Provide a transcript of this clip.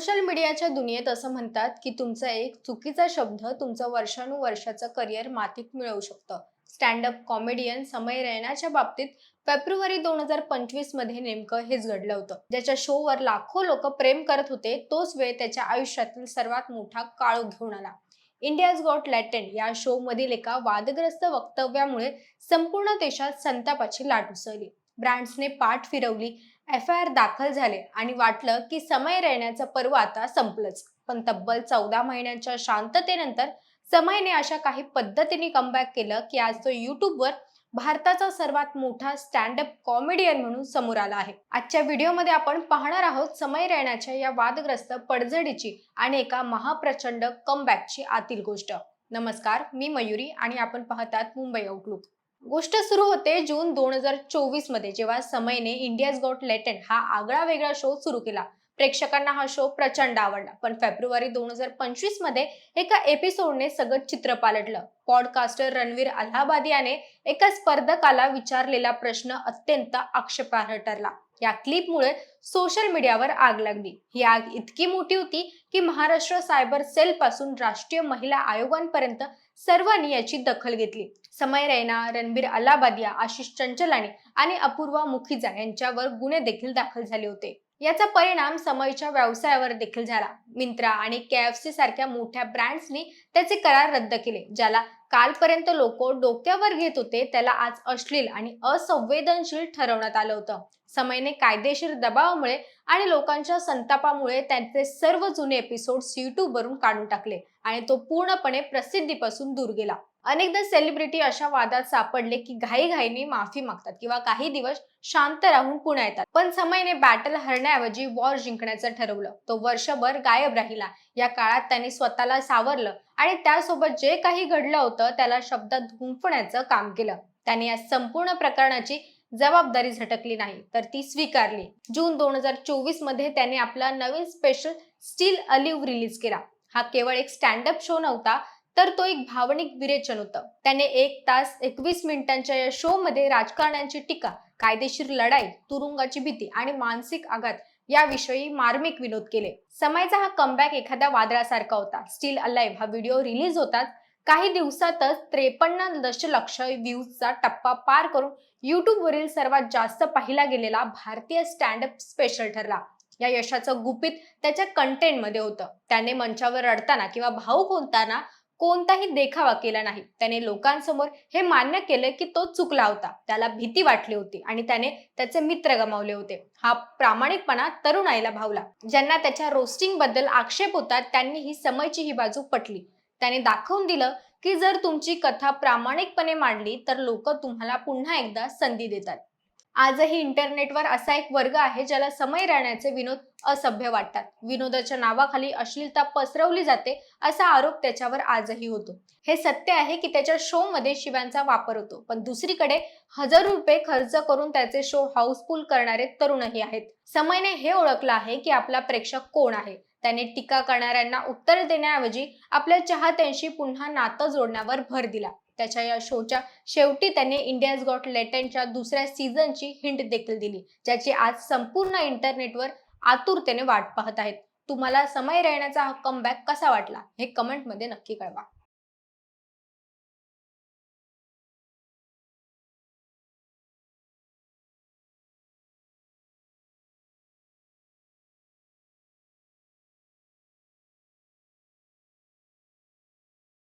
Social मीडियाच्या दुनियेत असं म्हणतात की तुमचा एक चुकीचा शब्द तुमचं वर्षानुवर्षाचं करिअर मातीत मिळवू शकतं. स्टँड अप कॉमेडियन समय रैनाच्या बाबतीत फेब्रुवारी 2025 मध्ये नेमकं हेच घडलं होतं. ज्याच्या शोवर लाखो लोक प्रेम करत होते, तोच वेळ त्याच्या आयुष्यातील सर्वात मोठा काळोख घेऊन आला. इंडियाज गॉट लॅटेंट या शो मधील एका वादग्रस्त वक्तव्यामुळे संपूर्ण देशात संतापाची लाट उसळली. ब्रँड्सने पाठ फिरवली, FIR दाखल झाले आणि वाटलं की समय रैण्याचं पर्व आता संपलंच. पण तब्बल 14 महिन्यांच्या शांततेनंतर समयने अशा काही पद्धतीने कमबॅक केलं की आज तो युट्यूबवर भारताचा सर्वात मोठा स्टँड अप कॉमेडियन म्हणून समोर आला आहे. आजच्या व्हिडिओमध्ये आपण पाहणार आहोत समय रैण्याच्या या वादग्रस्त पडझडीची आणि एका महाप्रचंड कमबॅकची आतील गोष्ट. नमस्कार, मी मयुरी आणि आपण पाहतात मुंबई आउटलुक. गोष्ट सुरू होते जून 2024 मध्ये, जेव्हा समयने इंडियाज गॉट लेटेंट हा आगळा वेगळा शो सुरू केला. प्रेक्षकांना हा शो प्रचंड आवडला. पण फेब्रुवारी 2025 मध्ये एका एपिसोडने सगळं चित्र पालटलं. पॉडकास्टर रणवीर अलाहाबादी याने एका स्पर्धकाला विचारलेला प्रश्न अत्यंत आक्षेपार्ह ठरला. या क्लिपमुळे सोशल मीडियावर आग लागली. ही आग इतकी मोठी होती की महाराष्ट्र सायबर सेल पासून राष्ट्रीय महिला आयोगांपर्यंत सर्वांनी याची दखल घेतली. समय रैना, रणबीर अलाहाबादिया, आशिष चंचलानी आणि अपूर्वा मुखिजा यांच्यावर गुन्हे देखील दाखल झाले होते. याचा परिणाम समयच्या व्यवसायावर देखील झाला. मिंत्रा आणि KFC सारख्या मोठ्या ब्रँड्सनी त्याचे करार रद्द केले. ज्याला कालपर्यंत लोक डोक्यावर घेत होते, त्याला आज अश्लील आणि असंवेदनशील ठरवण्यात आलं होतं. समयने कायदेशीर दबावामुळे आणि लोकांच्या संतापामुळे त्यांचे सर्व जुने एपिसोड्स युट्यूबवरून काढून टाकले आणि तो पूर्णपणे प्रसिद्धीपासून दूर गेला. अनेकदा सेलिब्रिटी अशा वादात सापडले की घाईघाईने माफी मागतात किंवा काही दिवस शांत राहून पुन्हा येतात. पण समयने बॅटल हरण्याऐवजी वॉर जिंकण्याचं ठरवलं. तो वर्षभर गायब राहिला. या काळात त्यांनी स्वतःला सावरलं आणि त्यासोबत जे काही घडलं होतं त्याला शब्दात गुंफण्याचं काम केलं. त्याने या संपूर्ण प्रकरणाची जबाबदारी झटकली नाही, तर ती स्वीकारली. जून 2024 मध्ये त्याने आपला नवीन स्पेशल स्टील अलिव्ह रिलीज केला. हा केवळ एक स्टँडअप शो नव्हता, तर तो एक भावनिक विरेचन होतं. त्याने 1 तास 21 मिनिटांच्या या शो मध्ये राजकारण्यांची टीका, कायदेशीर लढाई, तुरुंगाची भीती आणि मानसिक आघात याविषयी मार्मिक विनोद केले. समयचा हा कमबॅक एखाद्या वादळासारखा होता. स्टील अलाइव्ह हा व्हिडिओ रिलीज होताच काही दिवसातच 53 दशलक्ष व्ह्यूजचा टप्पा पार करून युट्यूबवरील सर्वात जास्त पाहिला गेलेला भारतीय स्टँडअप स्पेशल ठरला. या यशाचं गुपित त्याच्या कंटेंटमध्ये होतं. त्याने मंचावर रडताना किंवा भावुक होताना कोणताही देखावा केला नाही. त्याने लोकांसमोर हे मान्य केले की तो चुकला होता, त्याला भीती वाटली होती आणि त्याने त्याचे मित्र गमावले होते. हा प्रामाणिकपणा तरुणाईला भावला. ज्यांना त्याच्या रोस्टिंग बद्दल आक्षेप होता त्यांनी ही समयची ही बाजू पटली. त्याने दाखवून दिलं की जर तुमची कथा प्रामाणिकपणे मांडली तर लोक तुम्हाला पुन्हा एकदा संधी देतात. आजही इंटरनेटवर असा एक वर्ग आहे ज्याला समय राहण्याचे विनोद असभ्य वाटतात. विनोदाच्या नावाखाली अश्लीलता पसरवली जाते असा आरोप त्याच्यावर आजही होतो. हे सत्य आहे की त्याच्या शो मध्ये शिव्यांचा वापर होतो, पण दुसरीकडे हजारो रुपये खर्च करून त्याचे शो हाऊसफुल करणारे तरुणही आहेत. समयने हे ओळखलं आहे की आपला प्रेक्षक कोण आहे. त्याने टीका करणाऱ्यांना उत्तर देण्याऐवजी आपल्या चाहत्यांशी पुन्हा नातं जोडण्यावर भर दिला. त्याच्या या शोच्या शेवटी त्याने इंडियाज गॉट लेटेंटच्या दुसऱ्या सीझनची हिंट देखील दिली, ज्याची आज संपूर्ण इंटरनेटवर आतुरतेने वाट पाहत आहेत. तुम्हाला समय रैण्याचा हा कमबॅक कसा वाटला हे कमेंटमध्ये नक्की कळवा.